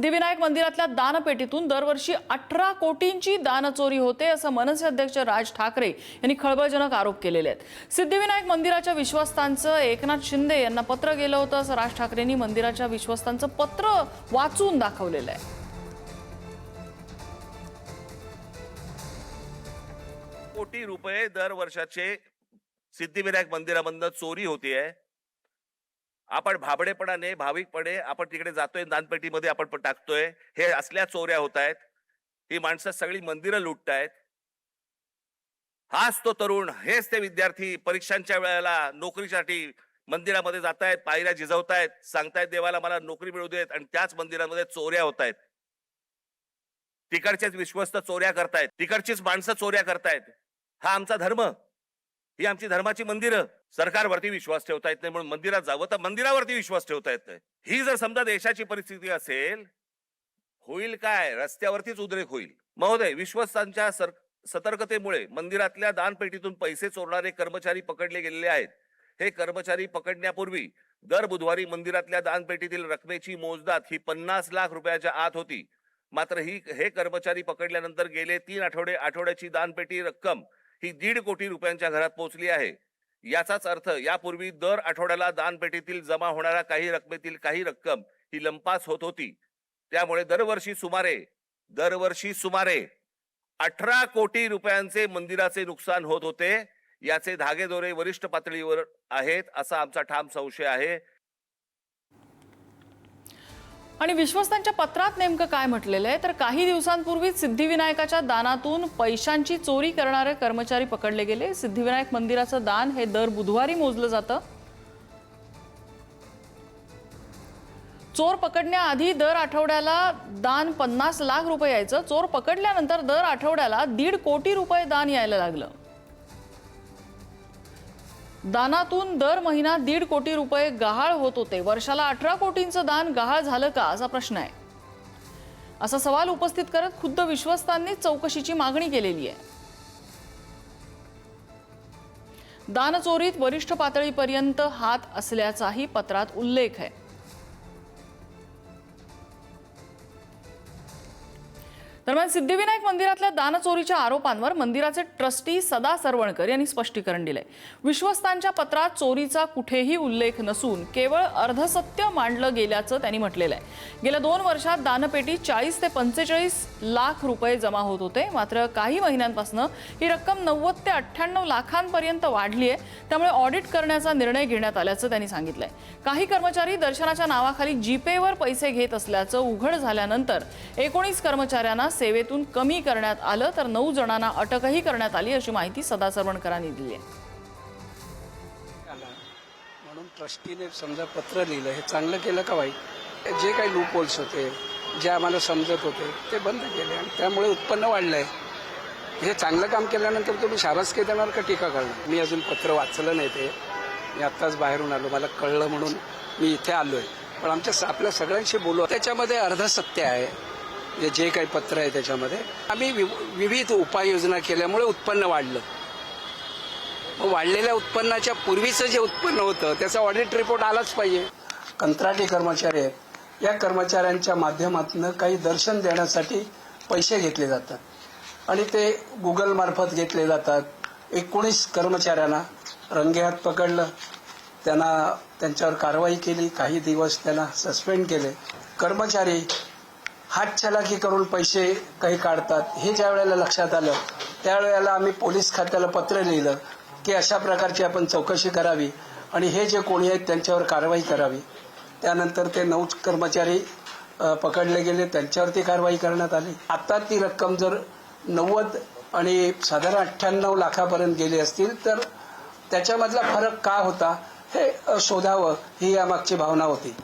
सिद्धिविनायक मंदिरातल्या दानपेटीतून दरवर्षी 18 कोटींची दानचोरी होते असं मनसे अध्यक्ष राज ठाकरे यांनी खळबळजनक आरोप केलेले आहेत। सिद्धिविनायक मंदिराच्या विश्वस्तांचं एकनाथ शिंदे यांना पत्र गेलं होतं असं राज ठाकरेंनी मंदिराच्या विश्वस्तांचं पत्र वाचून दाखवलेलं आहे। कोटी रुपये दर वर्षाचे सिद्धिविनायक मंदिरामधून चोरी होतीये। आपण भाबडेपणाने भाविकपणे आपण तिकडे जातोय, दानपेटीमध्ये आपण टाकतोय, हे असल्या चोऱ्या होत आहेत। ही माणसं सगळी मंदिरं लुटतायत। हाच तो तरुण, हेच ते विद्यार्थी परीक्षांच्या वेळेला नोकरीसाठी मंदिरामध्ये जातायत, पायऱ्या झिजवतायत, सांगतायत देवाला मला नोकरी मिळू देत, आणि त्याच मंदिरामध्ये चोऱ्या होत आहेत। तिकडचेच विश्वस्त चोऱ्या करतायत, तिकडचीच माणसं चोऱ्या करतायत। हा आमचा धर्म, ही आमची धर्माची मंदिरं। सरकारवरती विश्वास ठेवता येत नाही म्हणून मंदिरात जावं तर मंदिरावरती विश्वास ठेवता येत नाही। ही जर समजा देशाची परिस्थिती असेल, होईल काय? रस्त्यावरतीच उद्रेक होईल। महोदय, विश्वस्तांच्या सतर्कतेमुळे मंदिरातल्या दानपेटीतून पैसे चोरणारे कर्मचारी पकडले गेलेले आहेत। हे कर्मचारी पकडण्यापूर्वी दर बुधवारी मंदिरातल्या दानपेटीतील रकमेची मोजदाद ही 50 लाख रुपयाच्या आत होती। मात्र हे कर्मचारी पकडल्यानंतर गेले 3 आठवड्याची दानपेटी रक्कम ही 1.5 कोटी रुपयांच्या घरात पोहोचली आहे। याचाच अर्थ यापूर्वी दर आठवड्याला दानपेटीतील जमा होणाऱ्या काही रकमेतील काही रक्कम ही लंपास होत होती। त्यामुळे दरवर्षी सुमारे 18 कोटी रुपयांचे मंदिराचे नुकसान होत होते। याचे धागेदोरे वरिष्ठ पातळीवर आहेत असा आमचा ठाम संशय आहे। आणि विश्वस्तांच्या पत्रात नेमकं काय म्हटलेलं आहे तर काही दिवसांपूर्वीच सिद्धिविनायकाच्या दानातून पैशांची चोरी करणारे कर्मचारी पकडले गेले। सिद्धिविनायक मंदिराचं दान हे दर बुधवारी मोजलं जातं। चोर पकडण्याआधी दर आठवड्याला दान 50 लाख रुपये यायचं। चोर पकडल्यानंतर दर आठवड्याला 1.5 कोटी रुपये दान यायला लागलं। दानातून दर महिना 1.5 कोटी रुपये गहाळ होत होते। वर्षाला 18 कोटींचं दान गहाळ झालं का असा प्रश्न आहे। असा सवाल उपस्थित करत खुद्द विश्वस्तांनी चौकशीची मागणी केलेली आहे। दानचोरीत वरिष्ठ पातळीपर्यंत हात असल्याचाही पत्रात उल्लेख आहे। दरम्यान सिद्धिविनायक मंदिरातल्या दानचोरीच्या आरोपांवर मंदिराचे ट्रस्टी सदा सरवणकर यांनी स्पष्टीकरण दिले। विश्वस्तांच्या पत्रात चोरीचा कुठेही उल्लेख नसून केवळ अर्धसत्य मांडलं गेल्याचं त्यांनी म्हटलेलं आहे। गेल्या 2 वर्षात दानपेटी 40 ते 45 लाख रुपये जमा होत होते। मात्र काही महिन्यांपासून ही रक्कम 90 ते 98 लाखांपर्यंत वाढली आहे। त्यामुळे ऑडिट करण्याचा निर्णय घेण्यात आल्याचं त्यांनी सांगितलंय। काही कर्मचारी दर्शनाच्या नावाखाली जीपेवर पैसे घेत असल्याचं उघड झाल्यानंतर 19 कर्मचाऱ्यांना सेवेतून कमी करण्यात आलं तर 9 जणांना अटकही करण्यात आली अशी माहिती सदा सरवणकरांनी दिली आहे। म्हणून ट्रस्टीने समजा पत्र लिहिलं, हे चांगलं केलं का वाईट? जे काही लूप होल्स होते, जे आम्हाला समजत होते ते बंद केले आणि त्यामुळे उत्पन्न वाढलंय। हे चांगलं काम केल्यानंतर तुम्ही शाबासकी देणार का टीका करणार? मी अजून पत्र वाचलं नाही, ते मी आत्ताच बाहेरून आलो, मला कळलं म्हणून मी इथे आलोय। पण आपल्या सगळ्यांशी बोलू, त्याच्यामध्ये अर्धसत्य आहे। जे काही पत्र आहे त्याच्यामध्ये आम्ही विविध उपाययोजना केल्यामुळे उत्पन्न वाढलं। वाढलेल्या उत्पन्नाच्या पूर्वीचं जे उत्पन्न होतं त्याचा ऑडिट रिपोर्ट आलाच पाहिजे। कंत्राटी कर्मचारी आहेत, या कर्मचाऱ्यांच्या माध्यमातून काही दर्शन देण्यासाठी पैसे घेतले जातात आणि ते गुगल मार्फत घेतले जातात। 19 कर्मचाऱ्यांना रंगेहात पकडलं, त्यांच्यावर कारवाई केली, काही दिवस त्यांना सस्पेंड केले। कर्मचारी हातचलाकी करून पैसे काही काढतात, हे ज्या वेळेला लक्षात आलं त्यावेळेला आम्ही पोलीस खात्याला पत्र लिहिलं की अशा प्रकारची आपण चौकशी करावी आणि हे जे कोणी आहेत त्यांच्यावर कारवाई करावी। त्यानंतर ते 9 कर्मचारी पकडले गेले, त्यांच्यावरती कारवाई करण्यात आली। आता ती रक्कम जर 90 आणि साधारण 98 लाखापर्यंत गेली असतील तर त्याच्यामधला फरक का होता हे शोधावं, ही यामागची भावना होती।